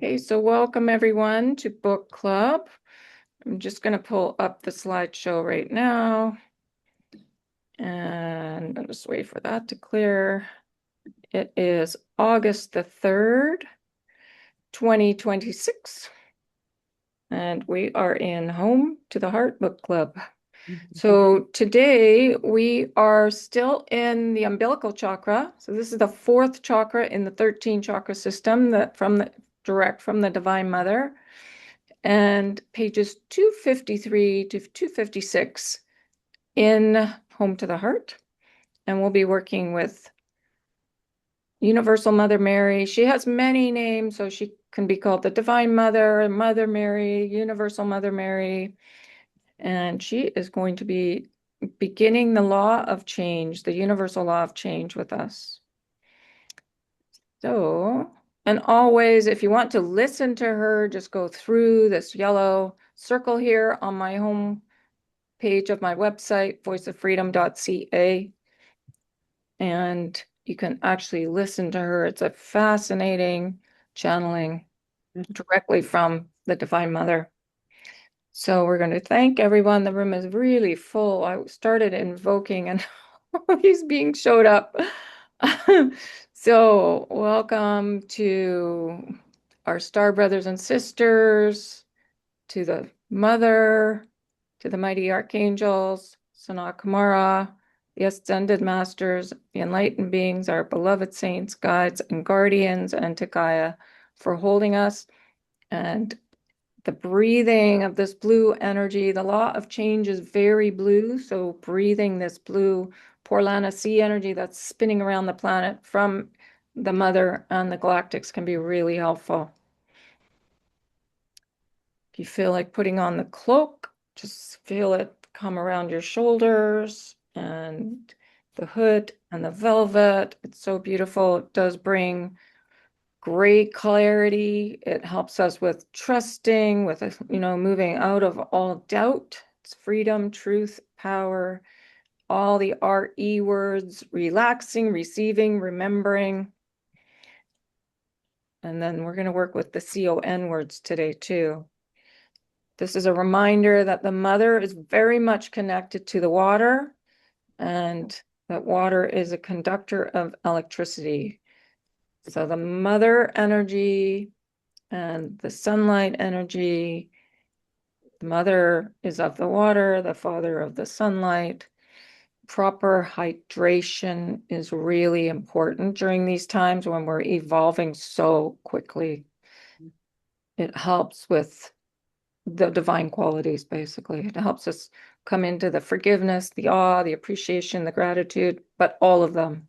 Okay, so welcome everyone to book club. I'm just going to pull up the slideshow right now and I'll just wait for that to clear. It is August the 3rd, 2026, and we are in Home to the Heart Book Club. So today we are still in the umbilical chakra. So this is the fourth chakra in the 13 chakra system that direct from the Divine Mother. And pages 253 to 256 in Home to the Heart. And we'll be working with Universal Mother Mary. She has many names, so she can be called the Divine Mother, Mother Mary, Universal Mother Mary. And she is going to be beginning the law of change, the universal law of change with us. So, and always, if you want to listen to her, just go through this yellow circle here on my home page of my website, voiceoffreedom.ca, and you can actually listen to her. It's a fascinating channeling directly from the Divine Mother. So we're going to thank everyone. The room is really full. I started invoking and he's being showed up. So welcome to our star brothers and sisters, to the Mother, to the mighty archangels, Sanat Kumara, the ascended masters, the enlightened beings, our beloved saints, guides, and guardians, and to Gaia for holding us. And the breathing of this blue energy, the law of change is very blue. So breathing this blue Porlana sea energy that's spinning around the planet from the Mother and the galactics can be really helpful. If you feel like putting on the cloak, just feel it come around your shoulders and the hood and the velvet. It's so beautiful. It does bring great clarity. It helps us with trusting, with, moving out of all doubt. It's freedom, truth, power, all the RE words, relaxing, receiving, remembering. And then we're going to work with the CON words today too. This is a reminder that the Mother is very much connected to the water, and that water is a conductor of electricity. So the Mother energy and the sunlight energy, the Mother is of the water, the Father of the sunlight. Proper hydration is really important during these times when we're evolving so quickly. It helps with the divine qualities, basically. It helps us come into the forgiveness, the awe, the appreciation, the gratitude, but all of them.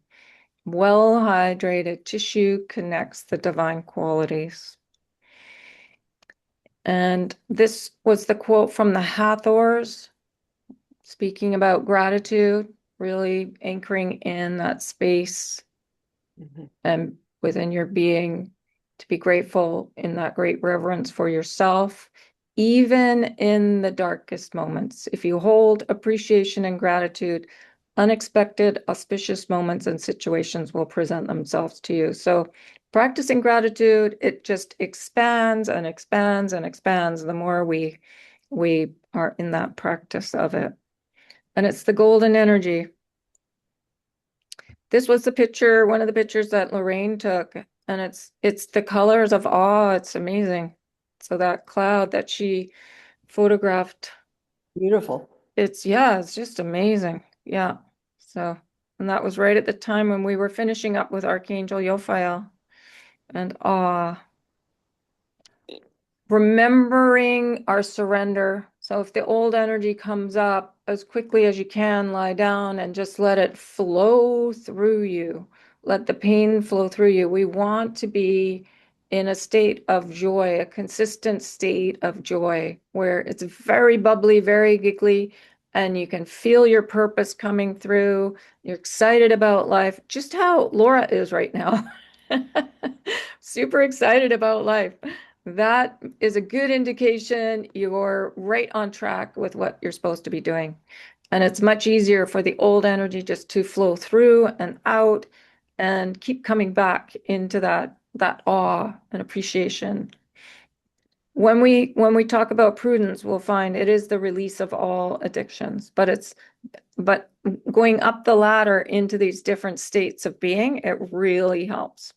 Well-hydrated tissue connects the divine qualities. And this was the quote from the Hathors, speaking about gratitude, really anchoring in that space and within your being to be grateful in that great reverence for yourself, even in the darkest moments. If you hold appreciation and gratitude, unexpected, auspicious moments and situations will present themselves to you. So practicing gratitude, it just expands and expands and expands the more we are in that practice of it. And it's the golden energy. This was the picture, one of the pictures that Lorraine took, and it's the colors of awe. It's amazing. So that cloud that she photographed, Beautiful. it's just amazing. Yeah. So, and that was right at the time when we were finishing up with Archangel Yophael and awe. Remembering our surrender. So if the old energy comes up, as quickly as you can, lie down and just let it flow through you. Let the pain flow through you. We want to be in a state of joy, a consistent state of joy, where it's very bubbly, very giggly, and you can feel your purpose coming through. You're excited about life, just how Laura is right now. Super excited about life. That is a good indication you're right on track with what you're supposed to be doing. And it's much easier for the old energy just to flow through and out and keep coming back into that awe and appreciation When we talk about prudence, we'll find it is the release of all addictions, but going up the ladder into these different states of being, it really helps.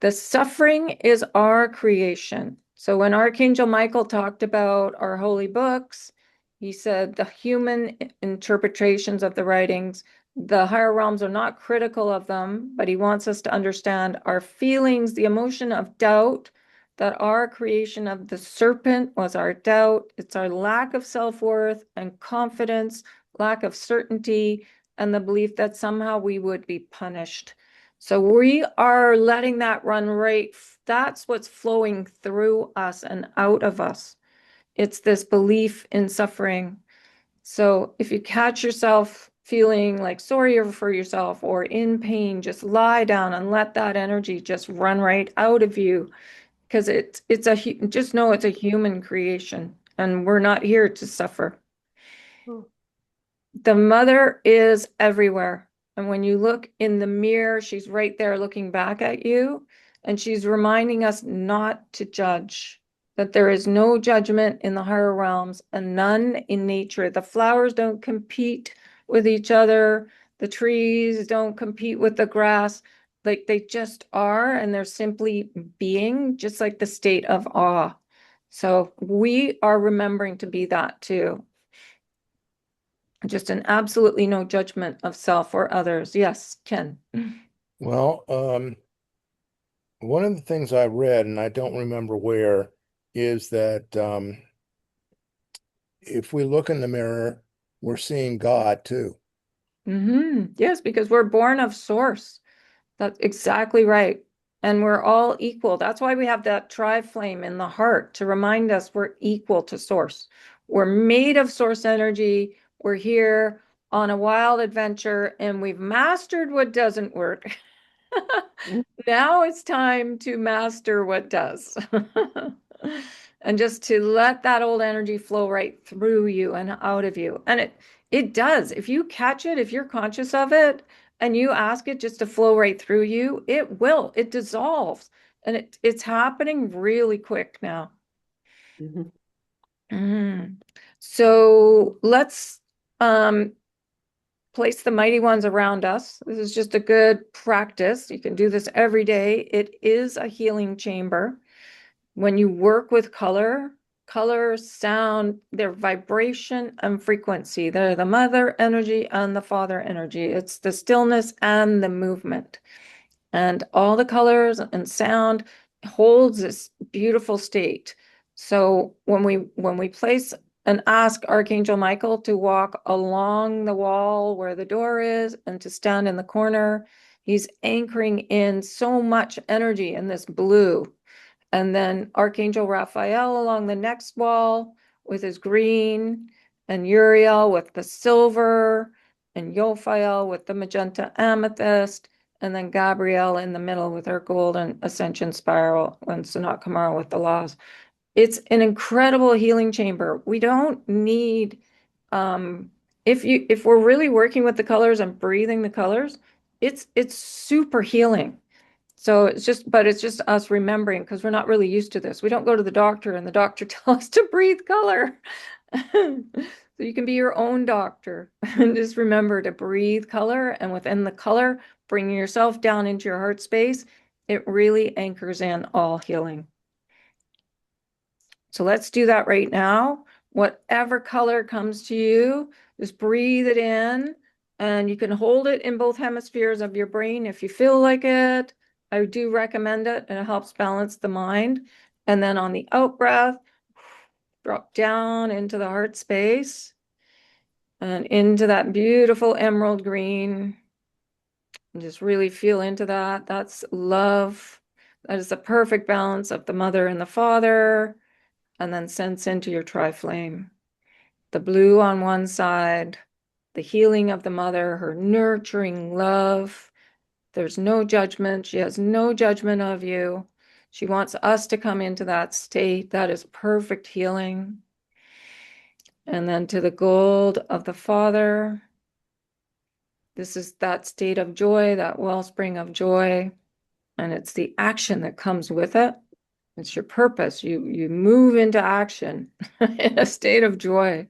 The suffering is our creation. So when Archangel Michael talked about our holy books, he said the human interpretations of the writings, the higher realms are not critical of them, but he wants us to understand our feelings, the emotion of doubt, that our creation of the serpent was our doubt. It's our lack of self-worth and confidence, lack of certainty, and the belief that somehow we would be punished. So we are letting that run right. That's what's flowing through us and out of us. It's this belief in suffering. So if you catch yourself feeling like sorry for yourself or in pain, just lie down and let that energy just run right out of you. Because just know it's a human creation and we're not here to suffer. The mother is everywhere. And when you look in the mirror, she's right there looking back at you. And she's reminding us not to judge, that there is no judgment in the higher realms and none in nature. The flowers don't compete with each other. The trees don't compete with the grass. Like they just are, and they're simply being, just like the state of awe. So we are remembering to be that too. Just an absolutely no judgment of self or others. Yes, Ken. Well, one of the things I read, and I don't remember where, is that if we look in the mirror, we're seeing God too. Yes, because we're born of source. That's exactly right. And we're all equal. That's why we have that tri-flame in the heart to remind us we're equal to source. We're made of source energy. We're here on a wild adventure and we've mastered what doesn't work. Now it's time to master what does. And just to let that old energy flow right through you and out of you. And it does. If you catch it, if you're conscious of it and you ask it just to flow right through you, it will. It dissolves. And it's happening really quick now. Mhm. Mm. So let's place the mighty ones around us. This is just a good practice. You can do this every day. It is a healing chamber. When you work with color, sound, their vibration and frequency, they're the mother energy and the father energy. It's the stillness and the movement. And all the colors and sound holds this beautiful state. So when we place and ask Archangel Michael to walk along the wall where the door is and to stand in the corner, he's anchoring in so much energy in this blue. And then Archangel Raphael along the next wall with his green, and Uriel with the silver, and Yophael with the magenta amethyst, and then Gabrielle in the middle with her golden ascension spiral, and Sanat Kumara with the laws. It's an incredible healing chamber. We don't need, if we're really working with the colors and breathing the colors, it's super healing. So it's just us remembering because we're not really used to this. We don't go to the doctor and the doctor tells us to breathe color. So you can be your own doctor and just remember to breathe color, and within the color, bringing yourself down into your heart space, it really anchors in all healing. So let's do that right now. Whatever color comes to you, just breathe it in, and you can hold it in both hemispheres of your brain if you feel like it. I do recommend it, and it helps balance the mind. And then on the out breath, drop down into the heart space and into that beautiful emerald green. And just really feel into that. That's love. That is the perfect balance of the mother and the father. And then sense into your tri-flame. The blue on one side, the healing of the mother, her nurturing love. There's no judgment. She has no judgment of you. She wants us to come into that state. That is perfect healing. And then to the gold of the Father. This is that state of joy, that wellspring of joy. And it's the action that comes with it. It's your purpose. You move into action in a state of joy,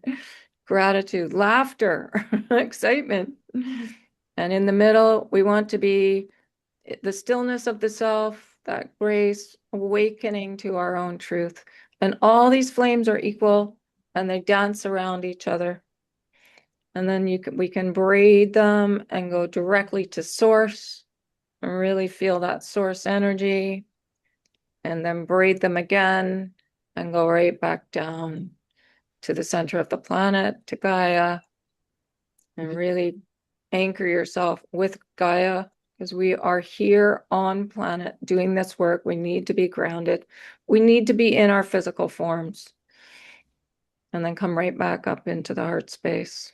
gratitude, laughter, excitement. And in the middle, we want to be the stillness of the self, that grace, awakening to our own truth. And all these flames are equal and they dance around each other. And then we can braid them and go directly to source and really feel that source energy, and then braid them again and go right back down to the center of the planet, to Gaia, and really anchor yourself with Gaia, because we are here on planet doing this work. We need to be grounded. We need to be in our physical forms, and then come right back up into the heart space.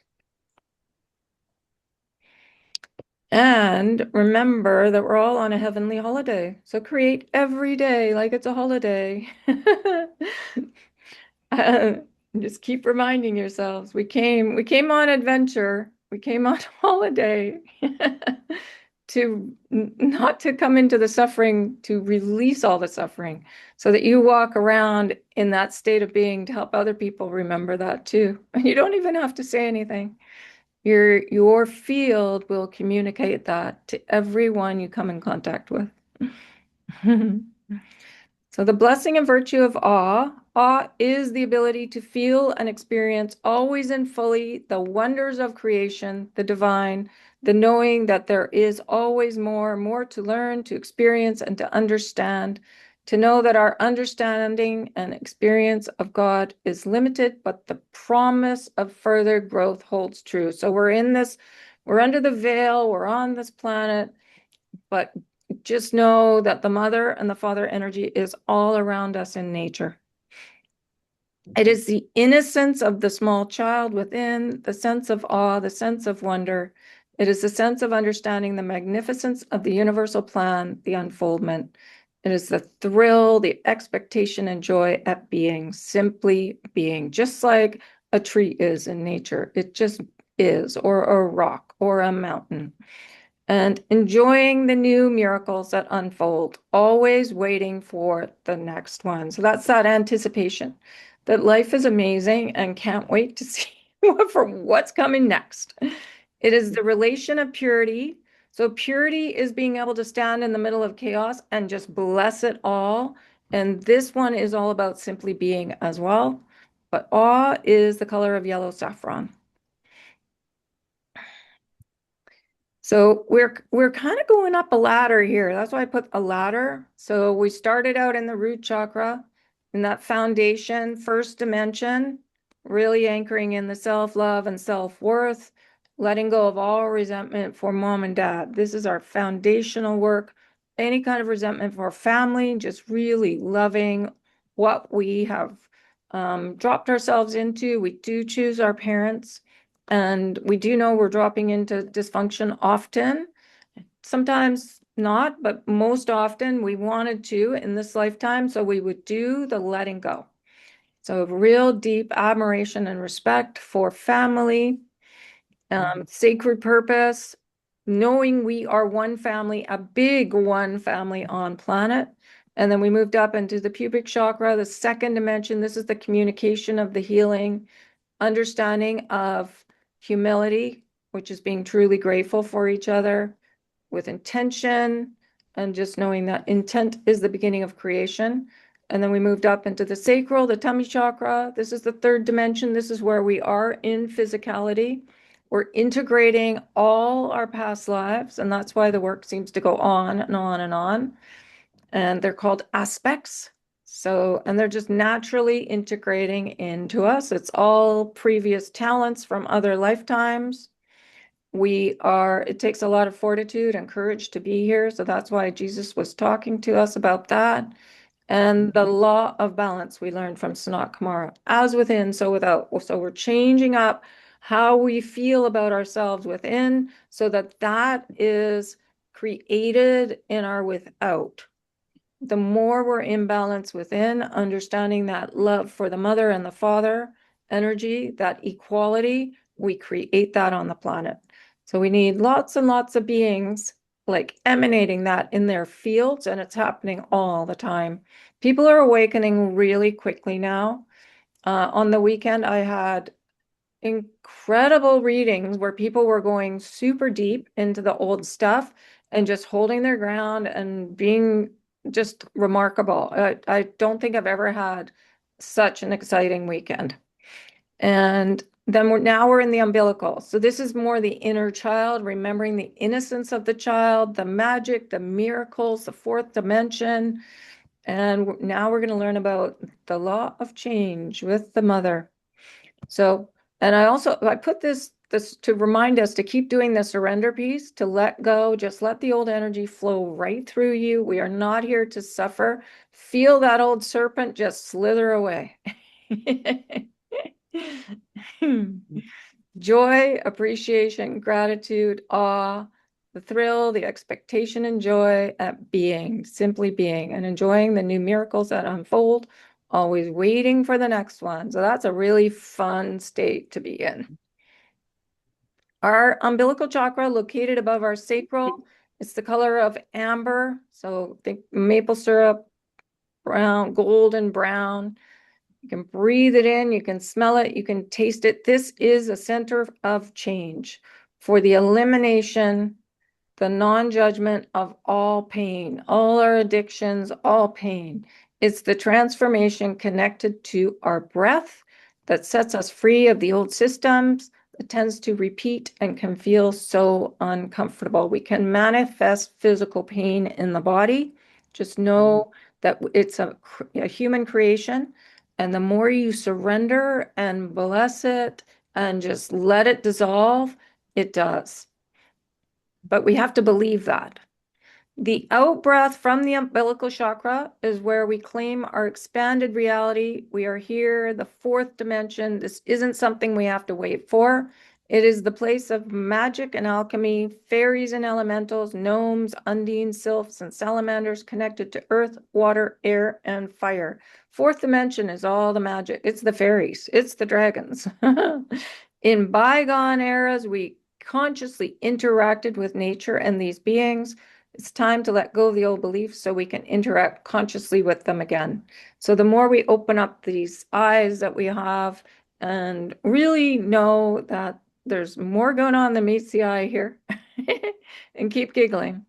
And remember that we're all on a heavenly holiday. So create every day like it's a holiday. Uh, just keep reminding yourselves, we came on adventure, we came on holiday to not to come into the suffering, to release all the suffering, so that you walk around in that state of being to help other people remember that too. And you don't even have to say anything. Your field will communicate that to everyone you come in contact with. So the blessing and virtue of awe. Awe is the ability to feel and experience always and fully the wonders of creation, the divine, the knowing that there is always more to learn, to experience, and to understand, to know that our understanding and experience of God is limited, but the promise of further growth holds true. So we're under the veil, we're on this planet, but just know that the mother and the father energy is all around us in nature. It is the innocence of the small child within, the sense of awe, the sense of wonder. It is the sense of understanding the magnificence of the universal plan, the unfoldment. It is the thrill, the expectation, and joy at being, simply being, just like a tree is in nature. It just is, or a rock, or a mountain. And enjoying the new miracles that unfold, always waiting for the next one. So that's that anticipation, that life is amazing and can't wait to see for what's coming next. It is the relation of purity. So purity is being able to stand in the middle of chaos and just bless it all. And this one is all about simply being as well. But awe is the color of yellow saffron. So we're kind of going up a ladder here. That's why I put a ladder. So we started out in the root chakra, in that foundation, first dimension, really anchoring in the self-love and self-worth, letting go of all resentment for mom and dad. This is our foundational work. Any kind of resentment for family, just really loving what we have dropped ourselves into. We do choose our parents. And we do know we're dropping into dysfunction often, sometimes not, but most often we wanted to in this lifetime. So we would do the letting go. So real deep admiration and respect for family, sacred purpose, knowing we are one family, a big one family on planet. And then we moved up into the pubic chakra, the second dimension. This is the communication of the healing, understanding of humility, which is being truly grateful for each other, with intention, and just knowing that intent is the beginning of creation. And then we moved up into the sacral, the tummy chakra. This is the third dimension. This is where we are in physicality. We're integrating all our past lives, and that's why the work seems to go on and on and on. And they're called aspects. So, and they're just naturally integrating into us. It's all previous talents from other lifetimes. It takes a lot of fortitude and courage to be here. So that's why Jesus was talking to us about that. And the law of balance we learned from Sanat Kumara, as within, so without. So we're changing up how we feel about ourselves within, so that that is created in our without. The more we're in balance within, understanding that love for the mother and the father energy, that equality, we create that on the planet. So we need lots and lots of beings like emanating that in their fields, and it's happening all the time. People are awakening really quickly now. On the weekend, I had incredible readings where people were going super deep into the old stuff and just holding their ground and being just remarkable. I don't think I've ever had such an exciting weekend. And then now we're in the umbilical. So this is more the inner child, remembering the innocence of the child, the magic, the miracles, the fourth dimension. And now we're going to learn about the law of change with the mother. So, and I put this to remind us to keep doing the surrender piece, to let go, just let the old energy flow right through you. We are not here to suffer. Feel that old serpent just slither away. Joy, appreciation, gratitude, awe, the thrill, the expectation and joy at being, simply being, and enjoying the new miracles that unfold, always waiting for the next one. So that's a really fun state to be in. Our umbilical chakra located above our sacral, it's the color of amber. So think maple syrup, brown, golden brown. You can breathe it in, you can smell it, you can taste it. This is a center of change for the elimination, the non-judgment of all pain, all our addictions, all pain. It's the transformation connected to our breath that sets us free of the old systems that tends to repeat and can feel so uncomfortable. We can manifest physical pain in the body. Just know that it's a human creation. And the more you surrender and bless it and just let it dissolve, it does. But we have to believe that. The out breath from the umbilical chakra is where we claim our expanded reality. We are here, the fourth dimension. This isn't something we have to wait for. It is the place of magic and alchemy, fairies and elementals, gnomes, undines, sylphs, and salamanders connected to earth, water, air, and fire. Fourth dimension is all the magic. It's the fairies. It's the dragons. In bygone eras, we consciously interacted with nature and these beings. It's time to let go of the old beliefs so we can interact consciously with them again. So the more we open up these eyes that we have and really know that there's more going on than meets the eye here and keep giggling.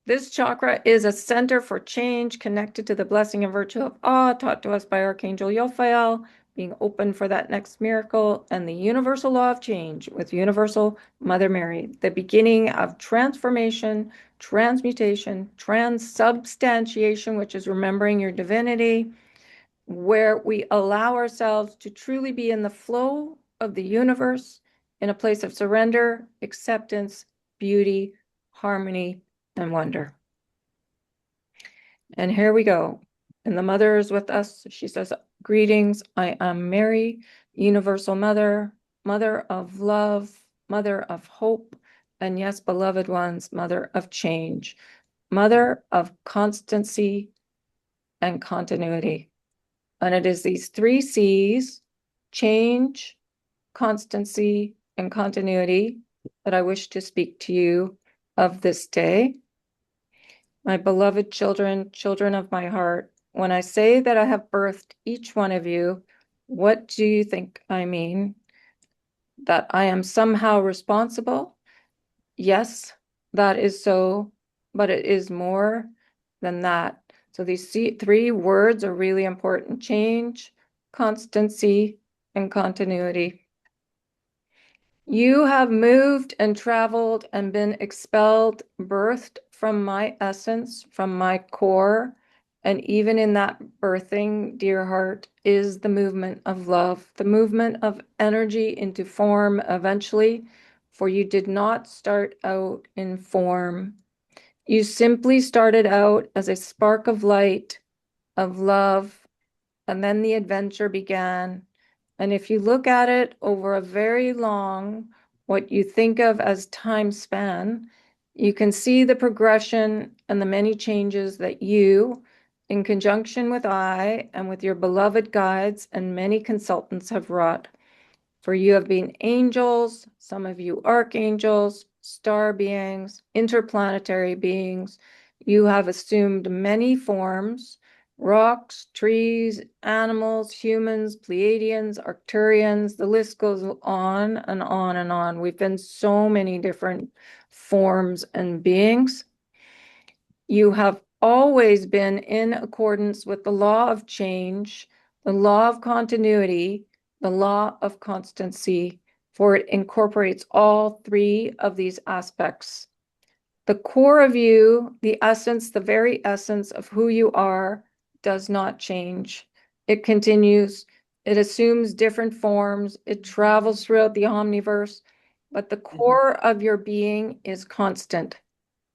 This chakra is a center for change connected to the blessing and virtue of awe taught to us by Archangel Michael, being open for that next miracle, and the universal law of change with universal Mother Mary, the beginning of transformation, transmutation, transubstantiation, which is remembering your divinity, where we allow ourselves to truly be in the flow of the universe, in a place of surrender, acceptance, beauty, harmony, and wonder. And here we go. And the mother is with us. She says, greetings, I am Mary, universal mother, mother of love, mother of hope, and yes, beloved ones, mother of change, mother of constancy and continuity. And it is these three C's, change, constancy, and continuity, that I wish to speak to you of this day. My beloved children, children of my heart, when I say that I have birthed each one of you, what do you think I mean? That I am somehow responsible? Yes, that is so, but it is more than that. So these three words are really important: change, constancy, and continuity. You have moved and traveled and been expelled, birthed from my essence, from my core. And even in that birthing, dear heart, is the movement of love, the movement of energy into form eventually. For you did not start out in form. You simply started out as a spark of light, of love, and then the adventure began. And if you look at it over a very long, what you think of as time span, you can see the progression and the many changes that you, in conjunction with I and with your beloved guides and many consultants, have wrought. For you have been angels, some of you archangels, star beings, interplanetary beings. You have assumed many forms: rocks, trees, animals, humans, Pleiadians, Arcturians. The list goes on and on and on. We've been so many different forms and beings. You have always been in accordance with the law of change, the law of continuity, the law of constancy, for it incorporates all three of these aspects. The core of you, the essence, the very essence of who you are, does not change. It continues. It assumes different forms. It travels throughout the omniverse, but the core of your being is constant,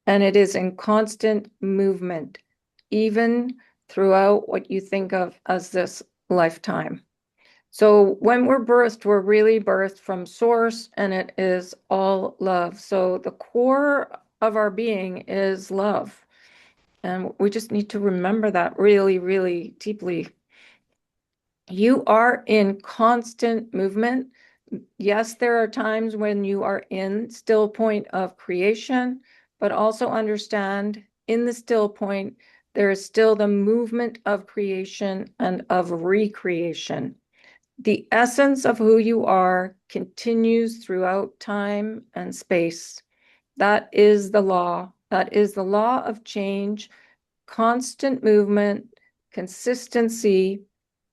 and it is in constant movement, even throughout what you think of as this lifetime. So when we're birthed, we're really birthed from source, and it is all love. So the core of our being is love. And we just need to remember that really, really deeply. You are in constant movement. Yes, there are times when you are in still point of creation, but also understand in the still point, there is still the movement of creation and of recreation. The essence of who you are continues throughout time and space. That is the law. That is the law of change, constant movement, consistency,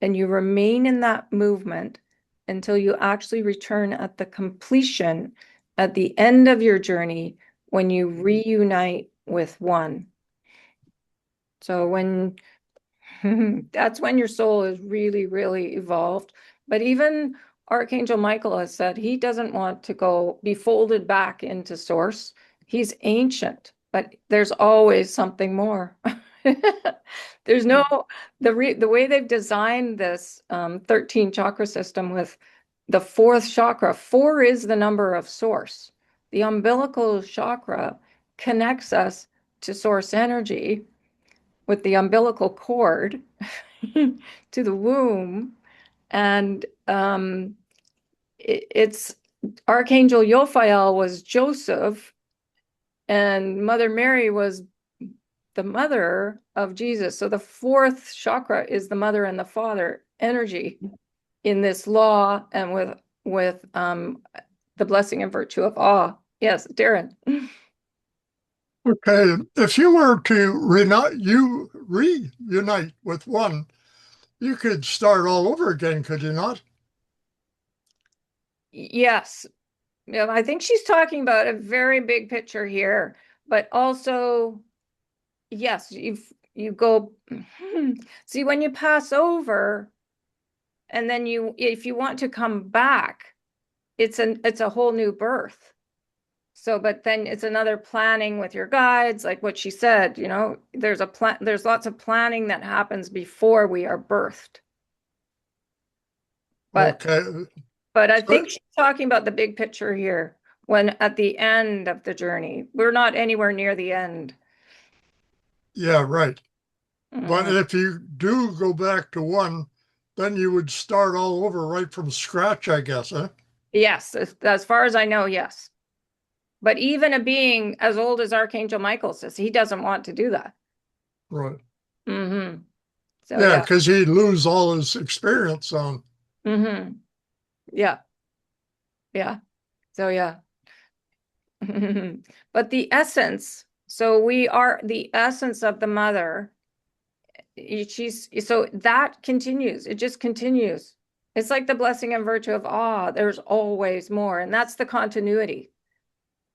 and you remain in that movement until you actually return at the completion, at the end of your journey, when you reunite with one. So when that's when your soul is really, really evolved. But even Archangel Michael has said he doesn't want to be folded back into source. He's ancient, but there's always something more. There's no the way they've designed this 13 chakra system with the fourth chakra. Four is the number of source. The umbilical chakra connects us to source energy with the umbilical cord to the womb. And it's Archangel Jophiel was Joseph, and Mother Mary was the mother of Jesus. So the fourth chakra is the mother and the father energy in this law, and with the blessing and virtue of awe. Yes, Darren. Okay, if you were to reunite with one, you could start all over again, could you not? Yes. Yeah, I think she's talking about a very big picture here, but also, yes, you go see when you pass over, and then if you want to come back, it's a whole new birth. So, but then it's another planning with your guides, like what she said, there's lots of planning that happens before we are birthed. But Okay, but I so, think she's talking about the big picture here, when at the end of the journey. We're not anywhere near the end. yeah, right. But Mm. if you do go back to one, then you would start all over right from scratch, I guess, huh? Yes, as far as I know, yes. But even a being as old as Archangel Michael says he doesn't want to do that. Right. Mm-hmm. So Yeah, yeah. because he'd lose all his experience on. Mm-hmm. Yeah. Yeah. So yeah. But the essence, so we are the essence of the mother. She's so that continues. It just continues. It's like the blessing and virtue of awe. There's always more. And that's the continuity.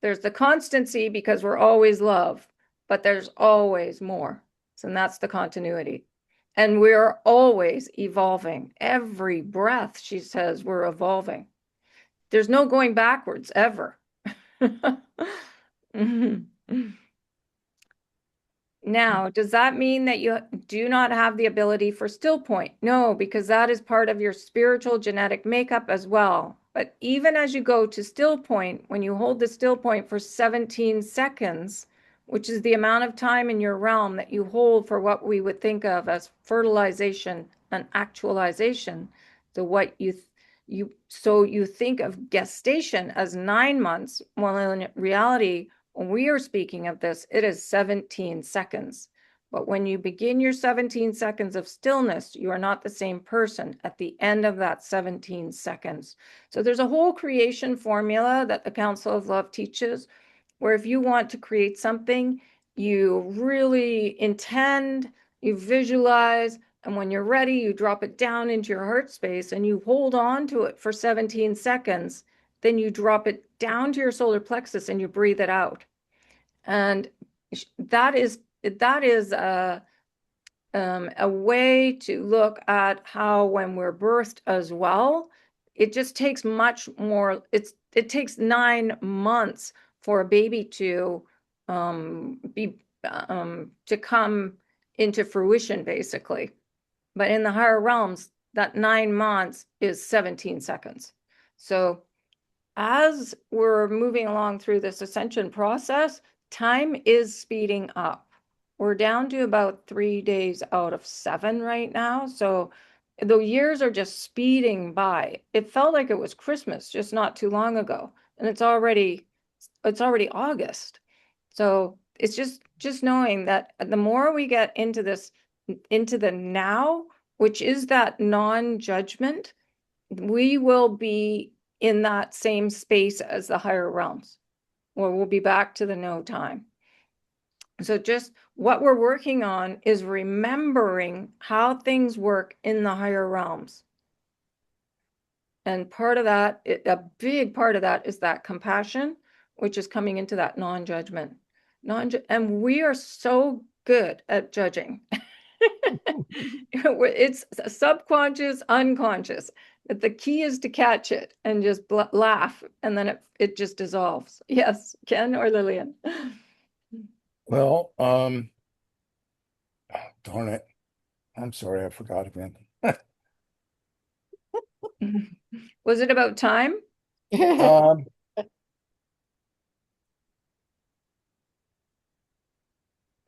There's the constancy because we're always love, but there's always more. So that's the continuity. And we're always evolving. Every breath, she says, we're evolving. There's no going backwards ever. Mhm. Now, does that mean that you do not have the ability for still point? No, because that is part of your spiritual genetic makeup as well. But even as you go to still point, when you hold the still point for 17 seconds, which is the amount of time in your realm that you hold for what we would think of as fertilization and actualization, so what So you think of gestation as 9 months, while in reality, when we are speaking of this, it is 17 seconds. But when you begin your 17 seconds of stillness, you are not the same person at the end of that 17 seconds. So there's a whole creation formula that the Council of Love teaches, where if you want to create something, you really intend, you visualize, and when you're ready, you drop it down into your heart space and you hold on to it for 17 seconds. Then you drop it down to your solar plexus and you breathe it out. And that is a way to look at how when we're birthed as well, it just takes much more. It takes 9 months for a baby to to come into fruition, basically. But in the higher realms, that 9 months is 17 seconds. So as we're moving along through this ascension process, time is speeding up. We're down to about 3 days out of 7 right now. So the years are just speeding by. It felt like it was Christmas just not too long ago, and it's already August. So it's just knowing that the more we get into this, into the now, which is that non-judgment, we will be in that same space as the higher realms, where we'll be back to the no time. So just what we're working on is remembering how things work in the higher realms. And part of that, a big part of that is that compassion, which is coming into that non-judgment. And we are so good at judging. It's subconscious, unconscious. The key is to catch it and just laugh, and then it just dissolves. Yes, Ken or Lillian? Well, darn it. I'm sorry, I forgot again. Was it about time? Um,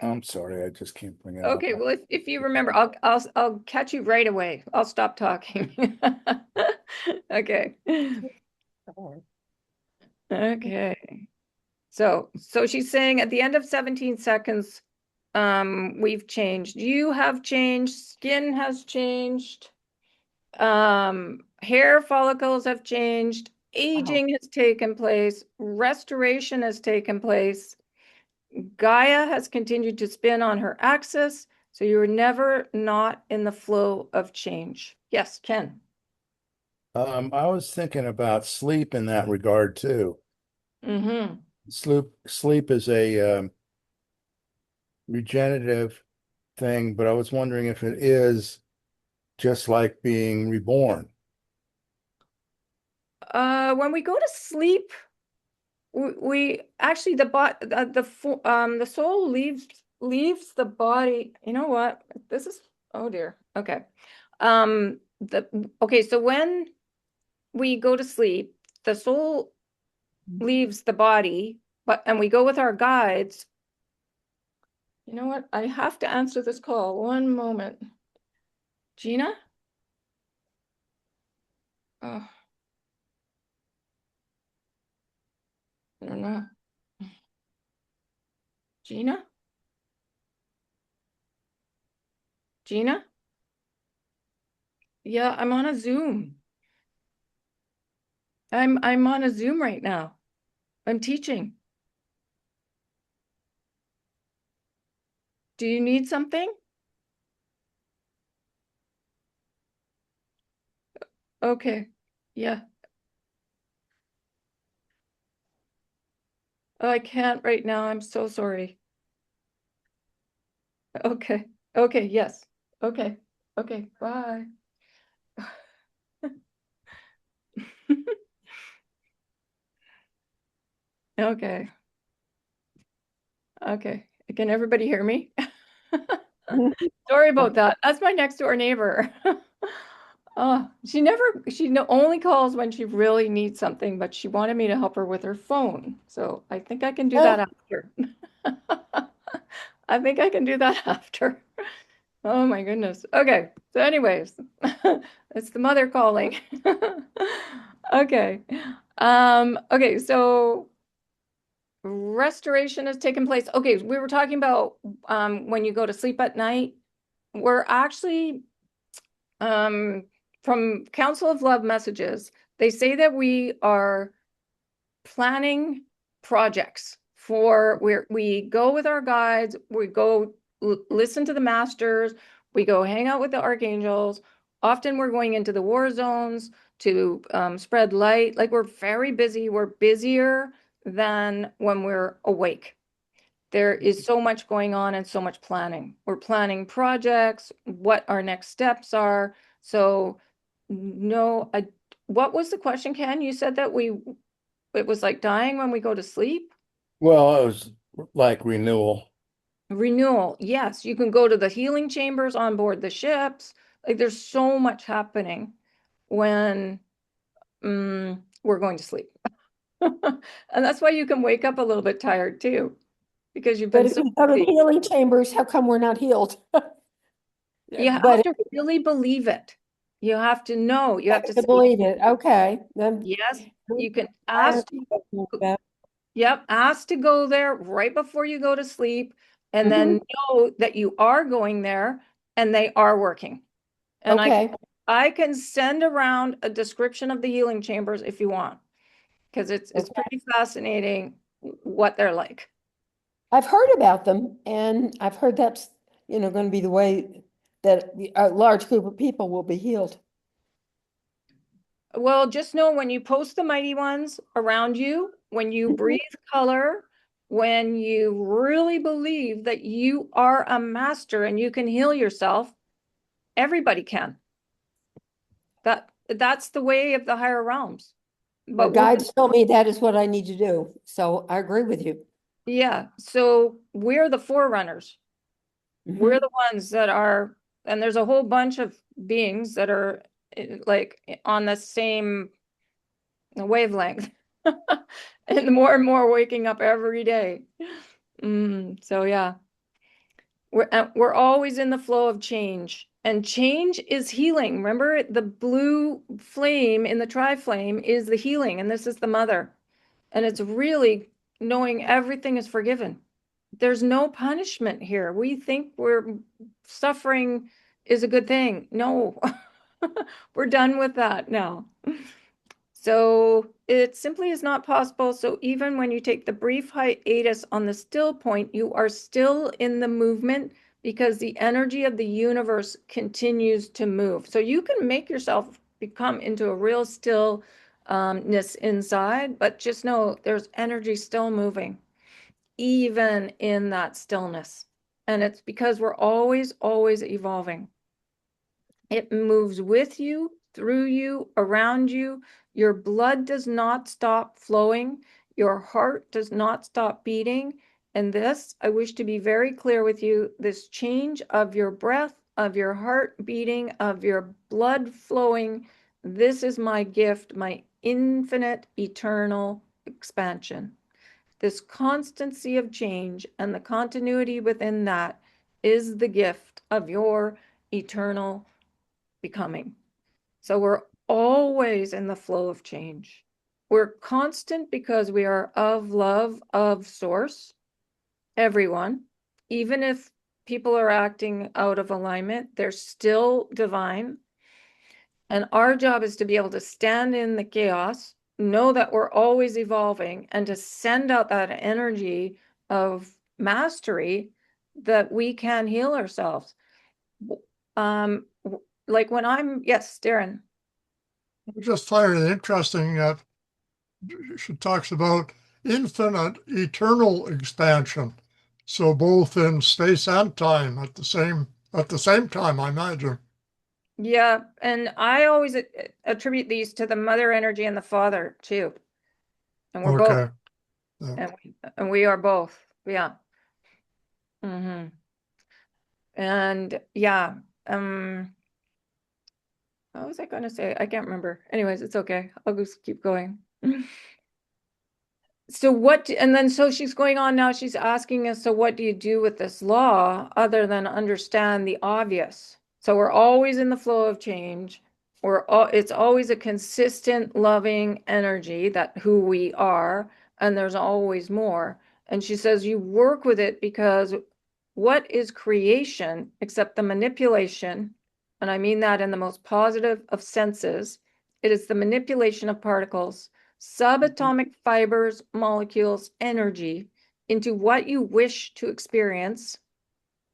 I'm sorry, I just can't bring it up. Okay, well, if you remember, I'll catch you right away. I'll stop talking. Okay. Okay. So she's saying at the end of 17 seconds, we've changed. You have changed, skin has changed, hair follicles have changed, aging has taken place, restoration has taken place. Gaia has continued to spin on her axis, so you're never not in the flow of change. Yes, Ken. I was thinking about sleep in that regard too. Mm-hmm. Sleep is a regenerative thing, but I was wondering if it is just like being reborn. When we go to sleep, we actually the soul leaves the body. You know what? This is, oh dear. Okay. So when we go to sleep, the soul leaves the body, and we go with our guides. You know what? I have to answer this call. One moment. Gina? Oh, I don't know. Gina? Gina? Yeah, I'm on a Zoom. I'm on a Zoom right now. I'm teaching. Do you need something? Okay. Yeah. Oh, I can't right now. I'm so sorry. Okay. Okay, yes. Okay. Okay, bye. Okay. Okay. Can everybody hear me? Sorry about that. That's my next door neighbor. Oh, she only calls when she really needs something, but she wanted me to help her with her phone. So I think I can do that after. I think I can do that after. Oh my goodness. Okay. So anyways, it's the mother calling. Okay. Okay, so restoration has taken place. Okay, we were talking about when you go to sleep at night. We're actually from Council of Love messages, they say that we are planning projects for where we go with our guides, we go listen to the masters, we go hang out with the archangels. Often we're going into the war zones to spread light. Like we're very busy. We're busier than when we're awake. There is so much going on and so much planning. We're planning projects, what our next steps are. So, no, what was the question, Ken? You said that it was like dying when we go to sleep? Well, it was like renewal. Renewal. Yes, you can go to the healing chambers on board the ships. Like there's so much happening when we're going to sleep. And that's why you can wake up a little bit tired too, because you've But been if so we go to the busy. healing chambers, how come we're not healed? You have But to really believe it. You have to know. You have to to say, believe it, okay, then yes, you can I ask. understand that. Yep, ask to go there right before you go to sleep, and Mhm. then know that you are going there and they are working. And Okay, I can send around a description of the healing chambers if you want, because it's okay. pretty fascinating what they're like. I've heard about them, and I've heard that's, going to be the way that a large group of people will be healed. Well, just know when you post the mighty ones around you, when you Mhm. breathe color, when you really believe that you are a master and you can heal yourself, everybody can. That's the way of the higher realms. My But guides told me that is what I need to do, so I agree with you. yeah, so we're the forerunners. We're Mhm. the ones that are, and there's a whole bunch of beings that are like on the same wavelength. And more waking up every day. So yeah, we're always in the flow of change, and change is healing. Remember, the blue flame in the tri-flame is the healing, and this is the mother. And it's really knowing everything is forgiven. There's no punishment here. We think we're suffering is a good thing. No, we're done with that now. So it simply is not possible. So even when you take the brief hiatus on the still point, you are still in the movement because the energy of the universe continues to move. So you can make yourself become into a real stillness inside, but just know there's energy still moving, even in that stillness. And it's because we're always, always evolving. It moves with you, through you, around you. Your blood does not stop flowing. Your heart does not stop beating. And this, I wish to be very clear with you, this change of your breath, of your heart beating, of your blood flowing, this is my gift, my infinite, eternal expansion. This constancy of change and the continuity within that is the gift of your eternal becoming. So we're always in the flow of change. We're constant because we are of love, of source, everyone. Even if people are acting out of alignment, they're still divine. And our job is to be able to stand in the chaos, know that we're always evolving, and to send out that energy of mastery that we can heal ourselves. Um, like when yes, Darren. I just find it interesting that she talks about infinite, eternal expansion. So both in space and time at the same time, I imagine. Yeah, and I always attribute these to the mother energy and the father too. And we're both, Okay. Yeah. and we are both. Yeah. And yeah, um, what was I going to say? I can't remember. Anyways, it's okay. I'll just keep going. So what, and then so she's going on now, she's asking us, so what do you do with this law other than understand the obvious? So we're always in the flow of change. It's always a consistent, loving energy that who we are, and there's always more. And she says you work with it because what is creation except the manipulation? And I mean that in the most positive of senses. It is the manipulation of particles, subatomic fibers, molecules, energy into what you wish to experience.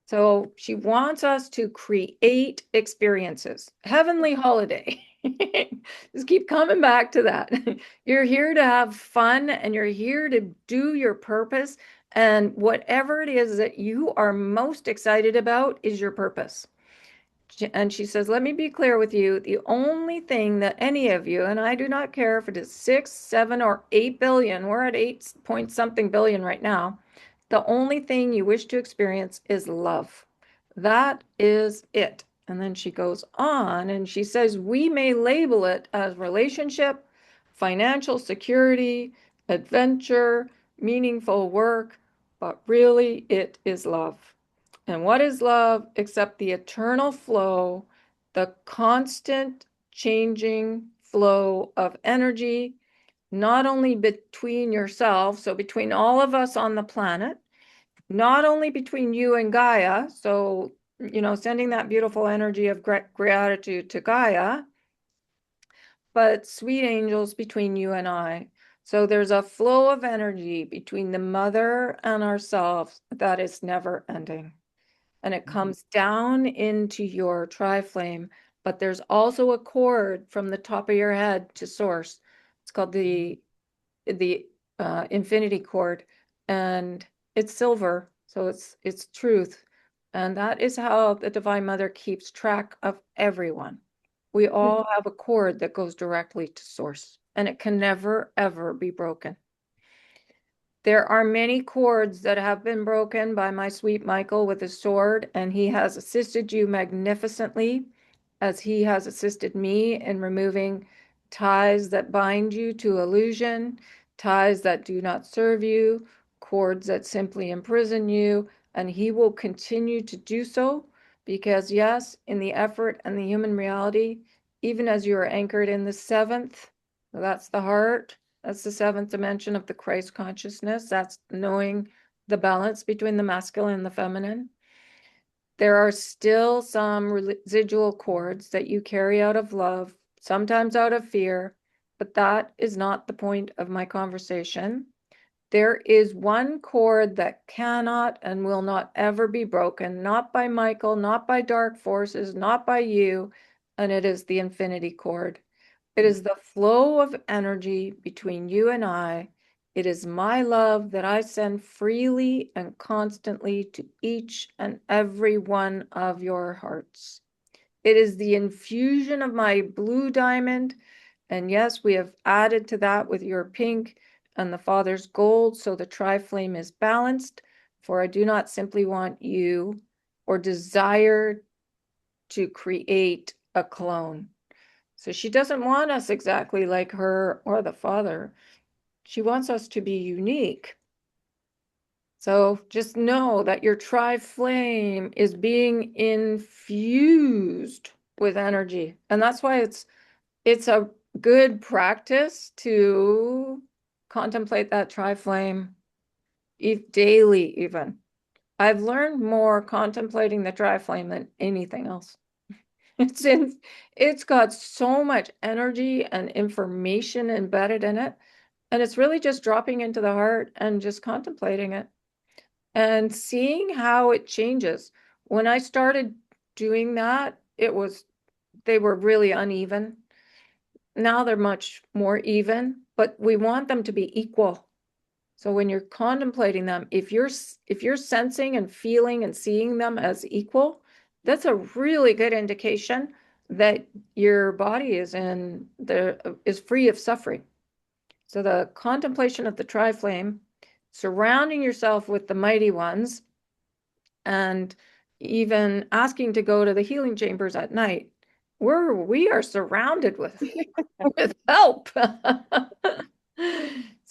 So she wants us to create experiences. Heavenly holiday. Just keep coming back to that. You're here to have fun and you're here to do your purpose. And whatever it is that you are most excited about is your purpose. And she says, let me be clear with you. The only thing that any of you, and I do not care if it is 6, 7, or 8 billion, we're at 8 point something billion right now. The only thing you wish to experience is love. That is it. And then she goes on and she says, we may label it as relationship, financial security, adventure, meaningful work, but really it is love. And what is love except the eternal flow, the constant changing flow of energy, not only between yourself, so between all of us on the planet, not only between you and Gaia, so, sending that beautiful energy of gratitude to Gaia, but sweet angels between you and I. So there's a flow of energy between the mother and ourselves that is never ending. And it comes down into your tri-flame, but there's also a cord from the top of your head to source. It's called the infinity cord, and it's silver, so it's truth. And that is how the Divine Mother keeps track of everyone. We all have a cord that goes directly to source, and it can never, ever be broken. There are many cords that have been broken by my sweet Michael with his sword, and he has assisted you magnificently as he has assisted me in removing ties that bind you to illusion, ties that do not serve you, cords that simply imprison you, and he will continue to do so because, yes, in the effort and the human reality, even as you are anchored in the seventh, that's the heart. That's the seventh dimension of the Christ consciousness. That's knowing the balance between the masculine and the feminine. There are still some residual cords that you carry out of love, sometimes out of fear, but that is not the point of my conversation. There is one cord that cannot and will not ever be broken, not by Michael, not by dark forces, not by you, and it is the infinity cord. It is the flow of energy between you and I. It is my love that I send freely and constantly to each and every one of your hearts. It is the infusion of my blue diamond. And yes, we have added to that with your pink and the Father's gold, so the tri-flame is balanced. For I do not simply want you or desire to create a clone. So she doesn't want us exactly like her or the Father. She wants us to be unique. So just know that your tri-flame is being infused with energy. And that's why it's a good practice to contemplate that tri-flame daily even. I've learned more contemplating the tri-flame than anything else. It's got so much energy and information embedded in it. And it's really just dropping into the heart and just contemplating it and seeing how it changes. When I started doing that, they were really uneven. Now they're much more even, but we want them to be equal. So when you're contemplating them, if you're sensing and feeling and seeing them as equal, that's a really good indication that your body is free of suffering. So the contemplation of the tri-flame, surrounding yourself with the mighty ones, and even asking to go to the healing chambers at night, we are surrounded with help.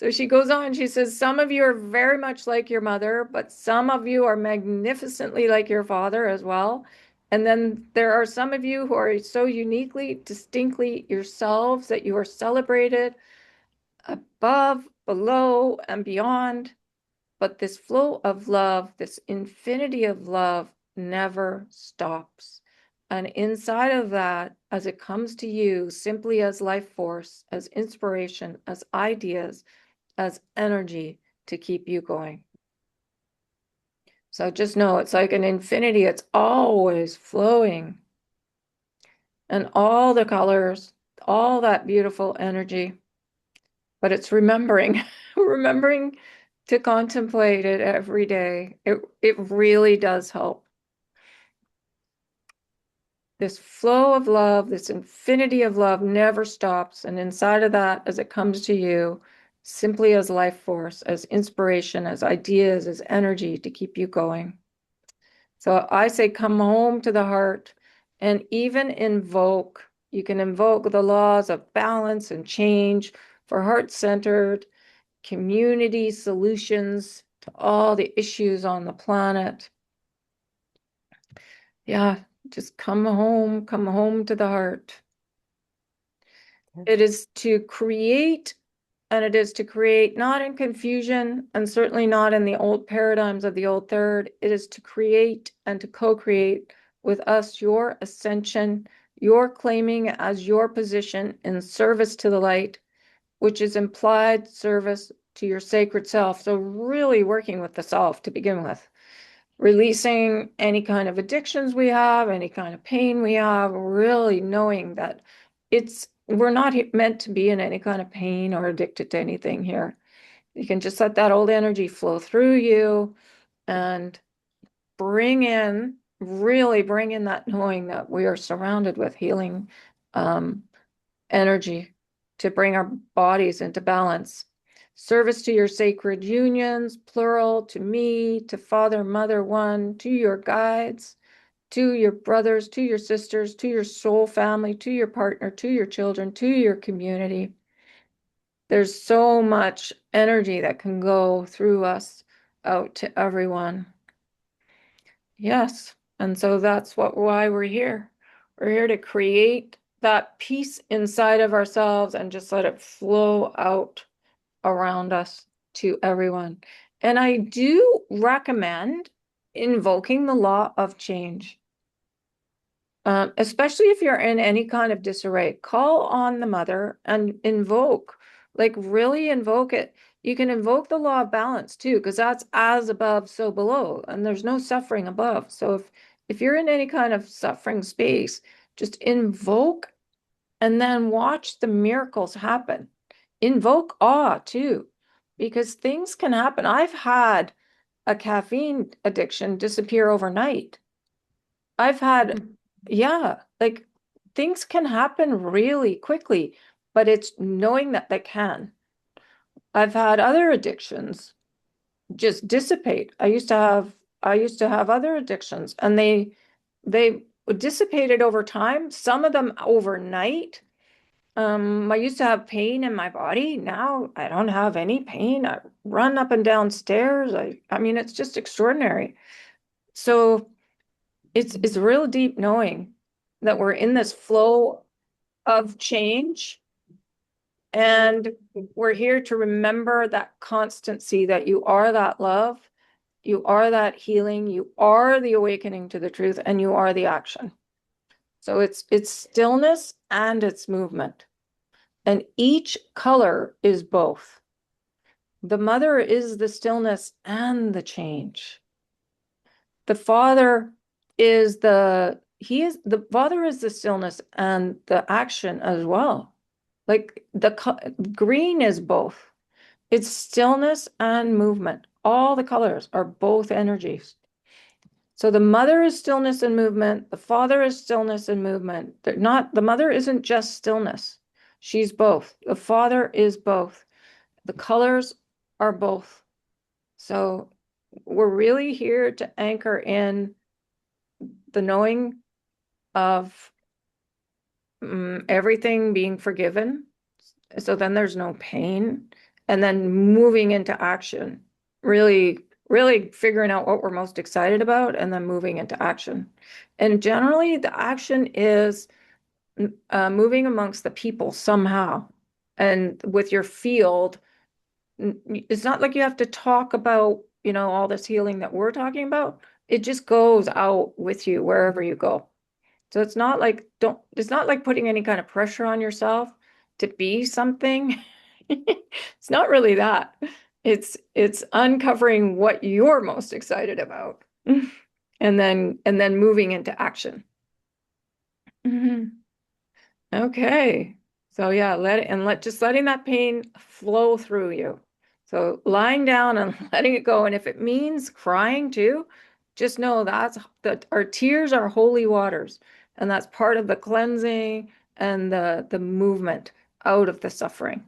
So she goes on, she says, some of you are very much like your mother, but some of you are magnificently like your father as well. And then there are some of you who are so uniquely, distinctly yourselves that you are celebrated above, below, and beyond. But this flow of love, this infinity of love never stops. And inside of that, as it comes to you, simply as life force, as inspiration, as ideas, as energy to keep you going. So just know it's like an infinity, it's always flowing. And all the colors, all that beautiful energy. But it's remembering, remembering to contemplate it every day. It really does help. This flow of love, this infinity of love never stops. And inside of that, as it comes to you, simply as life force, as inspiration, as ideas, as energy to keep you going. So I say, come home to the heart and even invoke. You can invoke the laws of balance and change for heart-centered community solutions to all the issues on the planet. Yeah, just come home to the heart. It is to create, and it is to create not in confusion and certainly not in the old paradigms of the old third. It is to create and to co-create with us your ascension, your claiming as your position in service to the light, which is implied service to your sacred self. So really working with the self to begin with, releasing any kind of addictions we have, any kind of pain we have, really knowing that we're not meant to be in any kind of pain or addicted to anything here. You can just let that old energy flow through you and really bring in that knowing that we are surrounded with healing energy to bring our bodies into balance. Service to your sacred unions, plural, to me, to Father, Mother, One, to your guides, to your brothers, to your sisters, to your soul family, to your partner, to your children, to your community. There's so much energy that can go through us out to everyone. Yes, and so that's why we're here. We're here to create that peace inside of ourselves and just let it flow out around us to everyone. And I do recommend invoking the law of change, especially if you're in any kind of disarray. Call on the mother and invoke, like really invoke it. You can invoke the law of balance too, because that's as above, so below, and there's no suffering above. So if you're in any kind of suffering space, just invoke and then watch the miracles happen. Invoke awe too, because things can happen. I've had a caffeine addiction disappear overnight. I've had, yeah, like things can happen really quickly, but it's knowing that they can. I've had other addictions just dissipate. I used to have other addictions and they dissipated over time, some of them overnight. I used to have pain in my body. Now I don't have any pain. I run up and down stairs. I mean, it's just extraordinary. So it's real deep knowing that we're in this flow of change and we're here to remember that constancy, that you are that love, you are that healing, you are the awakening to the truth, and you are the action. So it's stillness and it's movement. And each color is both. The mother is the stillness and the change. The father is the father is the stillness and the action as well. Like the green is both. It's stillness and movement. All the colors are both energies. So the mother is stillness and movement. The father is stillness and movement. The mother isn't just stillness. She's both. The father is both. The colors are both. So we're really here to anchor in the knowing of everything being forgiven. So then there's no pain and then moving into action, really, really figuring out what we're most excited about and then moving into action. And generally the action is moving amongst the people somehow. And with your field, it's not like you have to talk about, all this healing that we're talking about. It just goes out with you wherever you go. So it's not like putting any kind of pressure on yourself to be something. It's not really that. It's uncovering what you're most excited about and then moving into action. Mhm. Okay. So yeah, just letting that pain flow through you. So lying down and letting it go. And if it means crying too, just know that our tears are holy waters. And that's part of the cleansing and the movement out of the suffering.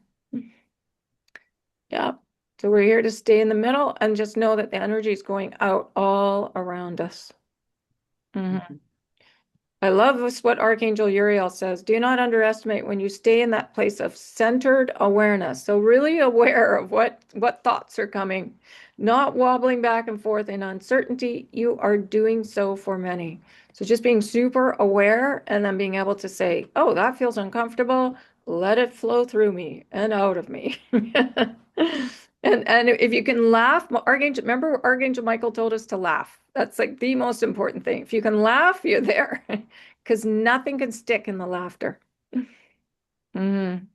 Yeah. So we're here to stay in the middle and just know that the energy is going out all around us. Mhm. I love what Archangel Uriel says. Do not underestimate when you stay in that place of centered awareness. So really aware of what thoughts are coming, not wobbling back and forth in uncertainty. You are doing so for many. So just being super aware and then being able to say, oh, that feels uncomfortable. Let it flow through me and out of me. And if you can laugh, remember Archangel Michael told us to laugh. That's like the most important thing. If you can laugh, you're there, because nothing can stick in the laughter. Mm.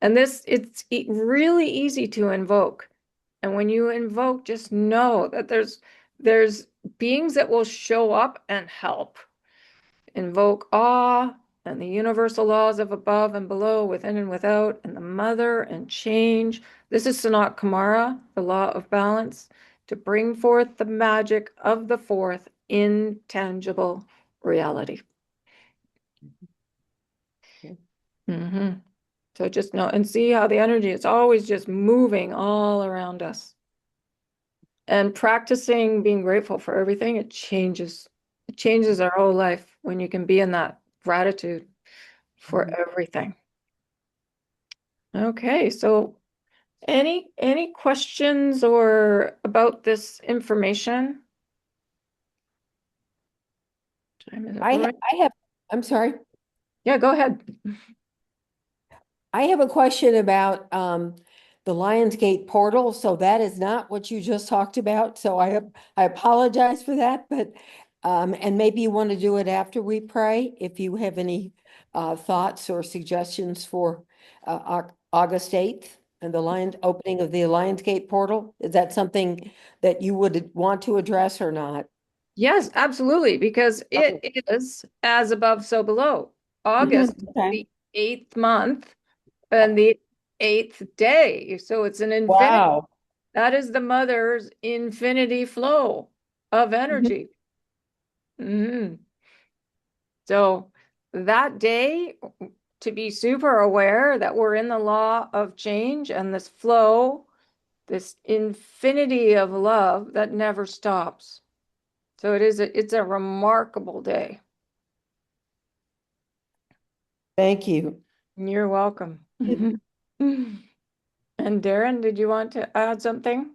And it's really easy to invoke. And when you invoke, just know that there's beings that will show up and help. Invoke awe and the universal laws of above and below, within and without, and the mother and change. This is Sanat Kumara, the law of balance, to bring forth the magic of the fourth intangible reality. So just know and see how the energy is always just moving all around us. And practicing being grateful for everything, it changes our whole life when you can be in that gratitude for everything. Okay, so any questions or about this information? I'm sorry. Yeah, go ahead. I have a question about the Lionsgate portal. So that is not what you just talked about. So I apologize for that, but and maybe you want to do it after we pray if you have any thoughts or suggestions for August 8th and the opening of the Lionsgate portal. Is that something that you would want to address or not? Yes, absolutely, because it is as above, so below. August, Okay. the 8th month and the 8th day. So it's an infinity. Wow. That is the mother's infinity flow of energy. So that day, to be super aware that we're in the law of change and this flow, this infinity of love that never stops. So it's a remarkable day. Thank you. You're welcome. And Darren, did you want to add something?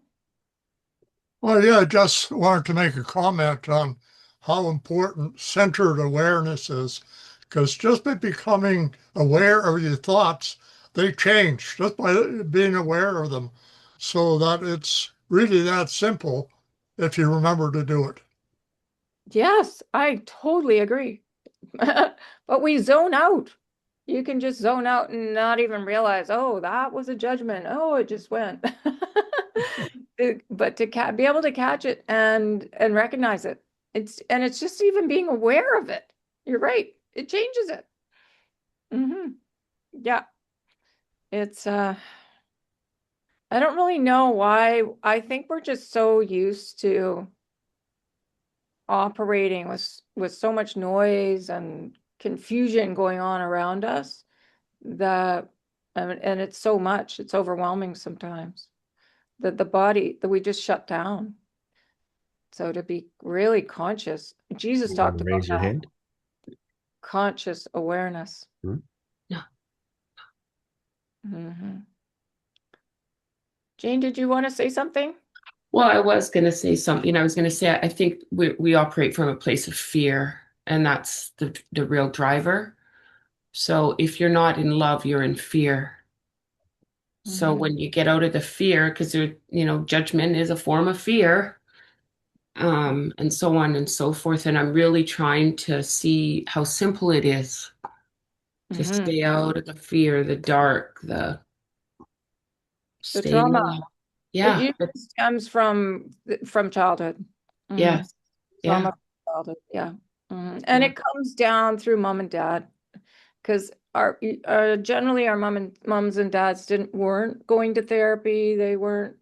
Well, yeah, I just wanted to make a comment on how important centered awareness is, because just by becoming aware of your thoughts, they change just by being aware of them. So that it's really that simple if you remember to do it. Yes, I totally agree. But we zone out. You can just zone out and not even realize, oh, that was a judgment. Oh, it just went. But to be able to catch it and recognize it. It's just even being aware of it. You're right. It changes it. Yeah. It's I don't really know why. I think we're just so used to operating with so much noise and confusion going on around us that and it's so much, it's overwhelming sometimes that the body that we just shut down. So to be really conscious, Jesus You want talked to about raise your that hand? conscious awareness. Hmm? Mhm. Jane, did you want to say something? Well, I was going to say something. I was going to say, I think we operate from a place of fear, and that's the real driver. So if you're not in love, you're in fear. So Mhm. when you get out of the fear, because judgment is a form of fear, and so on and so forth. And I'm really trying to see how simple it is to Mhm. stay out of the fear, the dark, the The staying trauma, alive. it Yeah, usually stems from childhood. Mhm. yes, yeah. Trauma from childhood, yeah. And it comes down through mom and dad, because generally our mums and dads weren't going to therapy. They weren't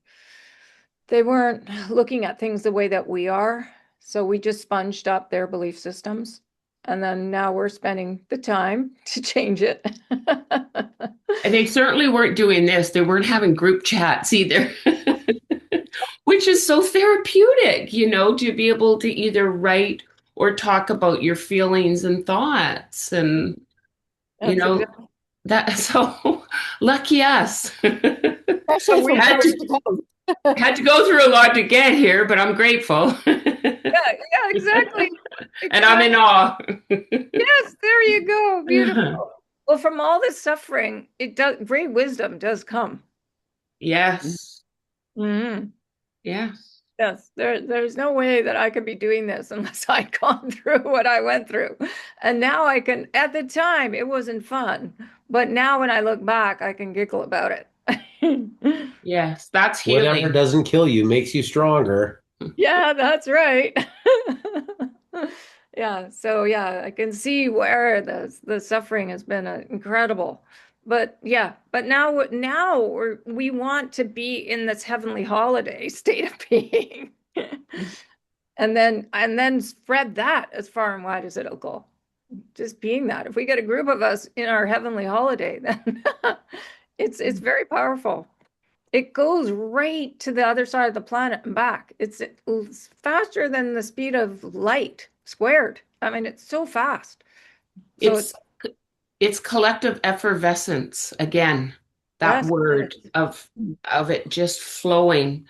looking at things the way that we are. So we just sponged up their belief systems. And then now we're spending the time to change it. And they certainly weren't doing this. They weren't having group chats either, which is so therapeutic, to be able to either write or talk about your feelings and thoughts. And, you That's know, exactly. that so lucky us. So Especially we from had coast to to coast. had to go through a lot to get here, but I'm grateful. yeah, exactly. And I'm in Exactly. awe. Yes, there you go. Beautiful. Well, from all this suffering, great wisdom does come. Yes. Mhm. Yes. Yes, there's no way that I could be doing this unless I'd gone through what I went through. And now I can, at the time, it wasn't fun. But now when I look back, I can giggle about it. Yes. That's Whatever healing. doesn't kill you makes you stronger. Yeah, that's right. Yeah, so yeah, I can see where the suffering has been incredible. But yeah, but now we want to be in this heavenly holiday state of being. And then spread that as far and wide as it'll go. Just being that. If we get a group of us in our heavenly holiday, then it's very powerful. It goes right to the other side of the planet and back. It's faster than the speed of light squared. I mean, it's so fast. So It's it's collective effervescence again. That yes, word it is. of it just flowing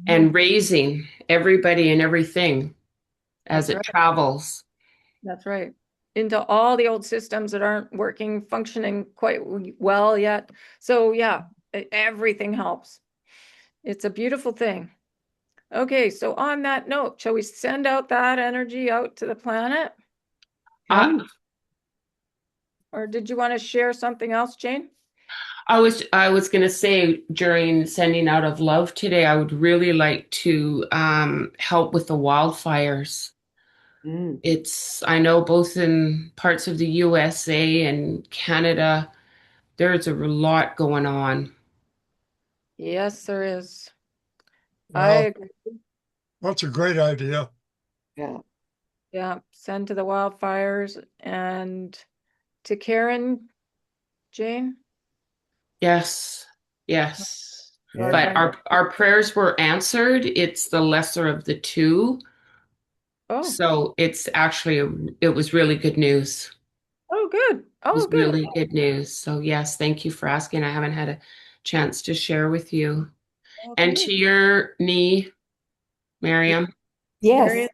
Mhm. and raising everybody and everything as That's it right. travels. That's right. Into all the old systems that aren't functioning quite well yet. So yeah, everything helps. It's a beautiful thing. Okay, so on that note, shall we send out that energy out to the planet? I, Or did you want to share something else, Jane? I was going to say during sending out of love today, I would really like to help with the wildfires. Mm. I know both in parts of the USA and Canada, there's a lot going on. Yes, there is. I Well, agree. that's a great idea. Yeah. Yeah, send to the wildfires and to Karen, Jane, Yes, yes. And But Archangel. our prayers were answered. It's the lesser of the two. Oh, So it was really good news. oh, good. It was Oh, good. really good news. So yes, thank you for asking. I haven't had a chance to share with you. And Okay. to your knee, Miriam. Yes. Marion,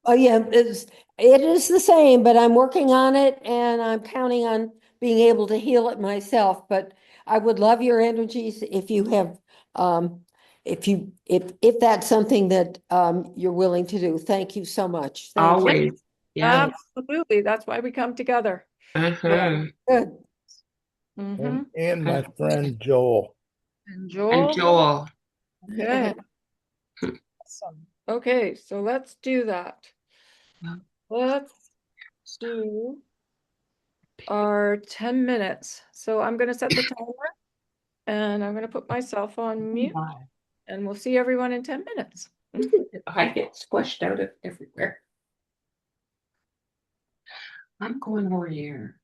Oh, yeah, it is the same, but I'm working on it and I'm counting on being able to heal it myself. But I would love your energies if you have, if that's something that you're willing to do. Thank you so much. Thank you. Always. Yeah. absolutely. That's why we come together. Uh-huh. Good. Mm-hmm. and my friend Joel. And And Joel, Joel. okay. Awesome. Okay, so let's do that. Let's do our 10 minutes. So I'm going to set the timer and I'm going to put myself on mute and we'll see everyone in 10 minutes. I get squished out of everywhere. I'm going over here.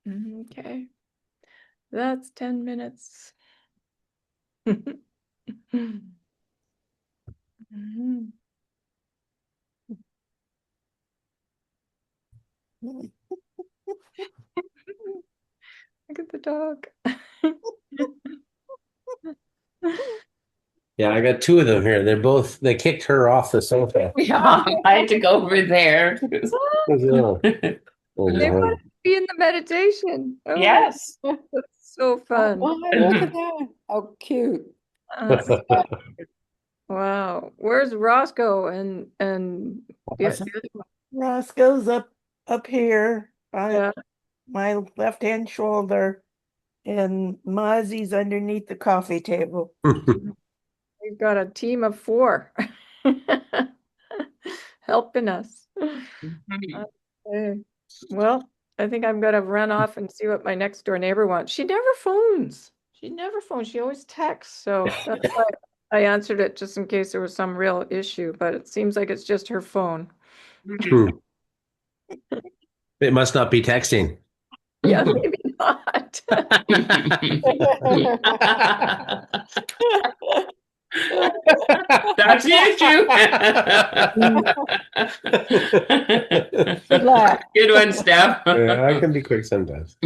Okay. That's 10 minutes. Mhm. Look at the dog. Yeah, I got two of them here. They kicked her off the sofa. Yeah, I had to go over there. Yeah. They want to be in the meditation. Oh my, Yes. that's so fun. Oh, my, look at that. How cute. Uh, wow. Where's Roscoe and the other one? Roscoe's up here by Yeah. my left-hand shoulder, and Mozzie's underneath the coffee table. We've got a team of 4 helping us. Okay. Well, I think I'm gonna run off and see what my next door neighbor wants. She never phones. She never phones. She always texts. So that's why I answered it just in case there was some real issue, but it seems like it's just her phone. It must not be texting. Yeah, maybe not. That's the issue. Good luck. Good one, Steph. Yeah, I can be quick sometimes.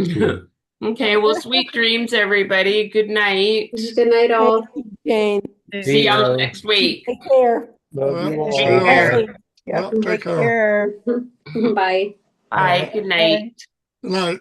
Okay, well, sweet dreams, everybody. Good night. Good night, all. Jane, See y'all next week. take care. Love you all. Take care. Yep, Yeah, take take care. care. Bye. Bye. Good night. Good night.